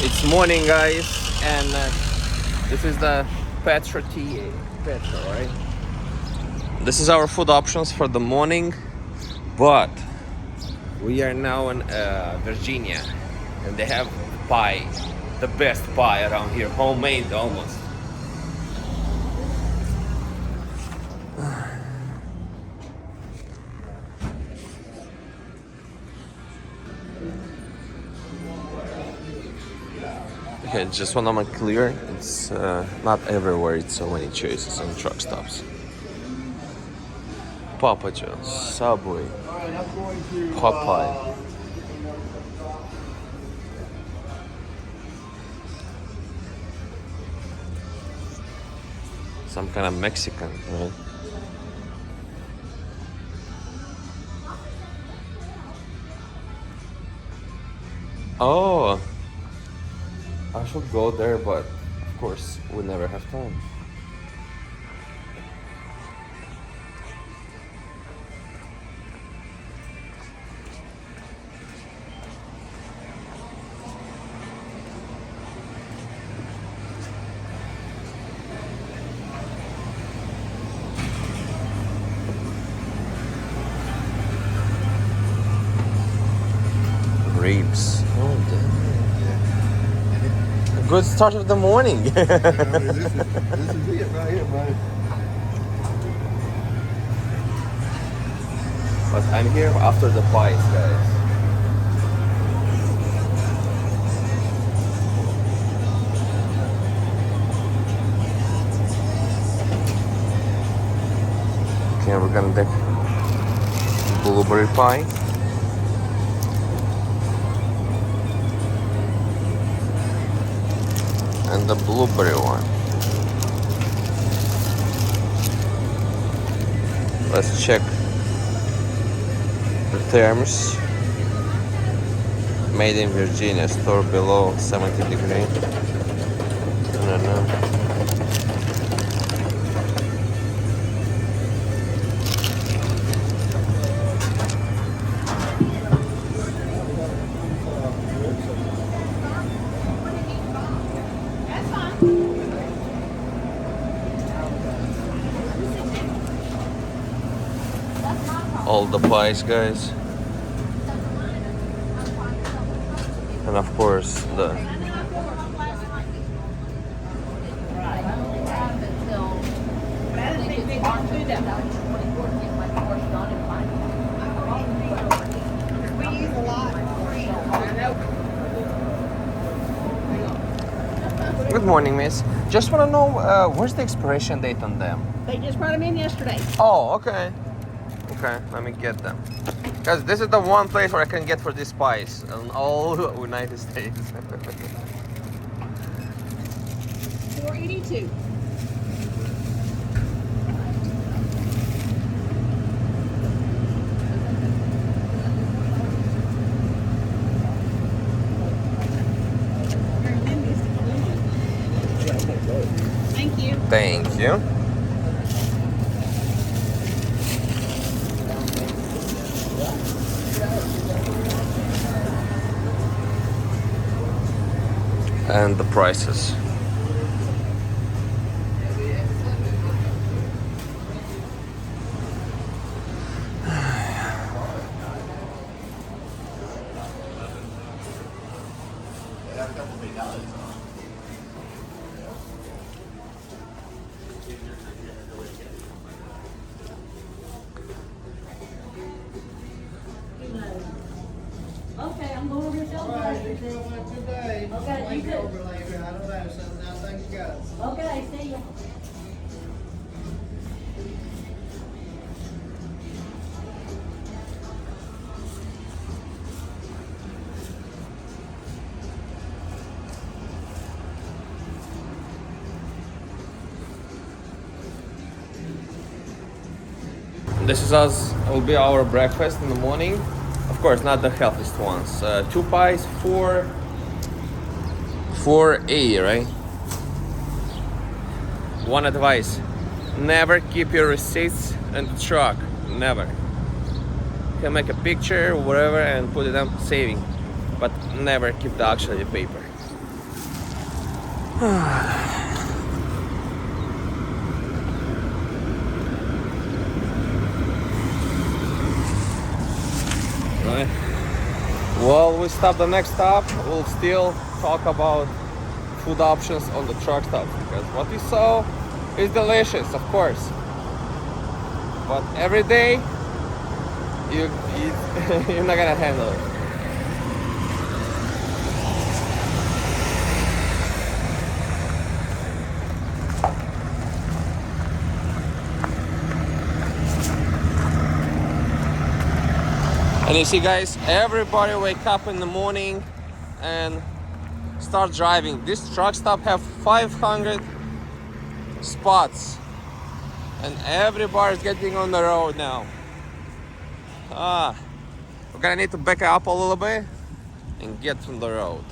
It's morning, guys, and this is the Petra TA. Petra, right? This is our food options for the morning, but we are now in Virginia, and they have pie, the best pie around here, homemade almost. Okay, just want to make clear, it's not everywhere, it's so many choices on truck stops. Papa John's, Subway, Popeye. Some kind of Mexican, right? Oh, I should go there, but of course we never have time. Ribs. Oh, damn. A good start of the morning. This is it right here, buddy. But I'm here after the pies, guys. Okay, we're gonna take blueberry pie. And the blueberry one. Let's check the terms. Made in Virginia, store below 70 degrees. No, no. All the pies, guys, and of course the Good morning, miss. Just want to know where's the expiration date on them? They just brought them in yesterday. Oh, okay. Okay, let me get them. Because this is the one place where I can get for these pies in all United States. $4.82. Thank you. Thank you. And the prices. Okay, I'm going over here celebrating. Today, Okay, you too. overlay here. I don't know, so now things go. Okay, see ya. This is us. Will be our breakfast in the morning. Of course, not the healthiest ones. 2 pies, 4A, right? One advice: never keep your receipts in the truck. Never. You can make a picture, whatever, and put it on saving, but never keep the actual paper. Right. Well, we stop the next stop. We'll still talk about food options on the truck stop because what we saw is delicious, of course. But every day, you're not gonna handle it. And you see, guys, everybody wake up in the morning and start driving. This truck stop have 500 spots, and everybody's getting on the road now. We're gonna need to back up a little bit and get from the road.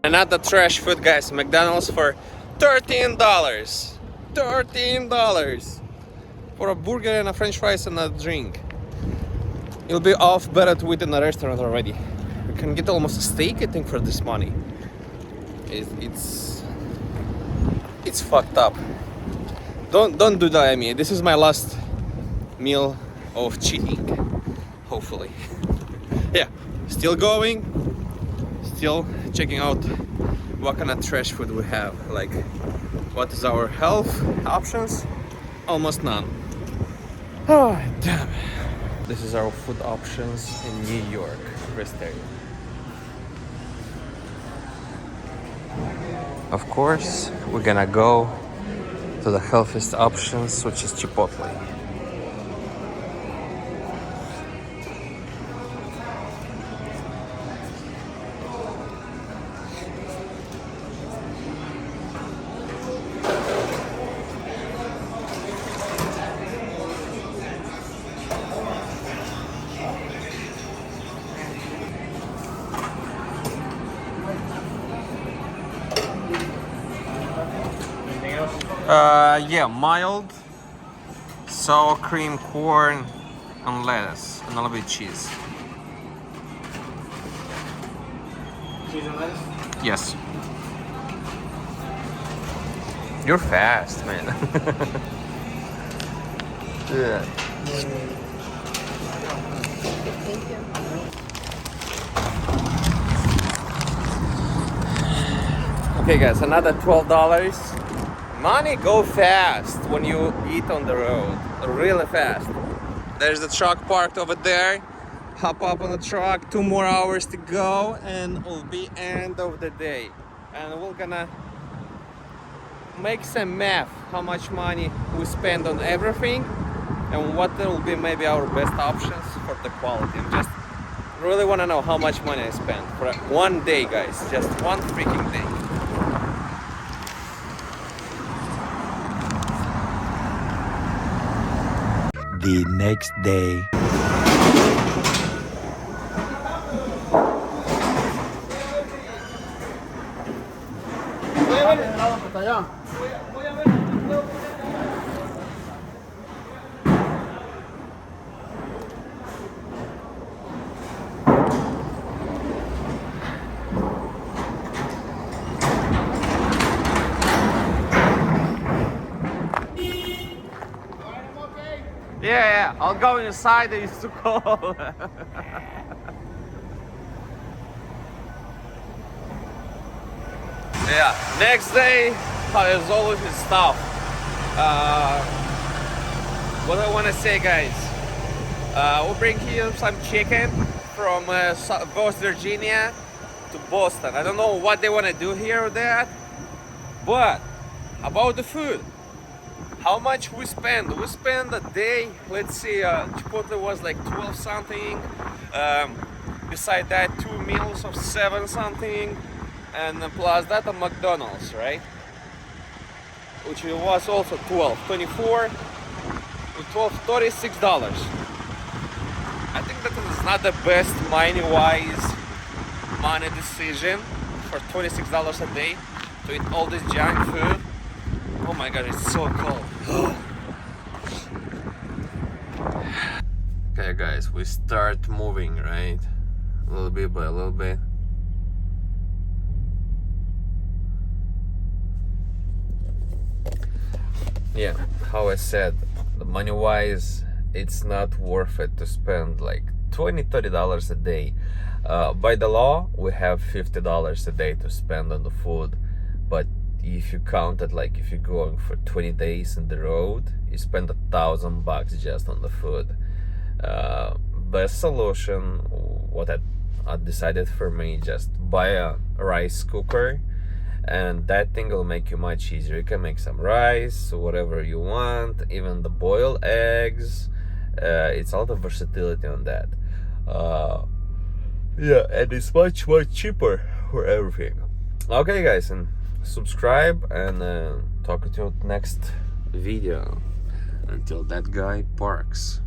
And not the trash food, guys. McDonald's for $13. $13 for a burger and a French fries and a drink. You'll be off better to eat in a restaurant already. You can get almost a steak, I think, for this money. It's fucked up. Don't do that, Amy. This is my last meal of cheating. Hopefully. Yeah, still going. Still checking out what kind of trash food we have. Like, what is our health options? Almost none. Oh, damn. This is our food options in New York, West area. Of course, we're gonna go to the healthiest options, which is Chipotle. Yeah, mild, sour cream, corn, and lettuce, and a little bit of cheese. Cheese and lettuce? Yes. You're fast, man. Yeah. Thank you. Okay guys, another $12. Money go fast when you eat on the road, really fast. There's the truck parked over there. Hop up on the truck, 2 more hours to go and it'll be end of the day. And we're gonna make some math, how much money we spend on everything and what will be maybe our best options for the quality. I just really wanna know how much money I spent for one day, guys, just one freaking day. The next day. Yeah, I'll go inside, it's too cold. Yeah, next day, as always, is tough. What I want to say, guys, we'll bring here some chicken from West Virginia to Boston. I don't know what they want to do here with that, but about the food, how much we spend? We spend a day, let's see, Chipotle was like 12 something. Beside that, 2 meals of 7 something. And plus that a McDonald's, right? Which was also 12, 24, 12, $36. I think that is not the best money-wise money decision for $26 a day to eat all this junk food. Oh my god, it's so cold. Okay guys, we start moving, right? A little bit by a little bit. Yeah, how I said, the money wise, it's not worth it to spend like $20-30 a day. By the law, we have $50 a day to spend on the food, but if you count it, like if you're going for 20 days in the road, you spend $1,000 just on the food. Best solution, what I decided for me, just buy a rice cooker, and that thing will make you much easier. You can make some rice, whatever you want, even the boiled eggs. It's a lot of versatility on that. Yeah, and it's much cheaper for everything. Okay guys, and subscribe, and talk to you next video. Until that guy parks.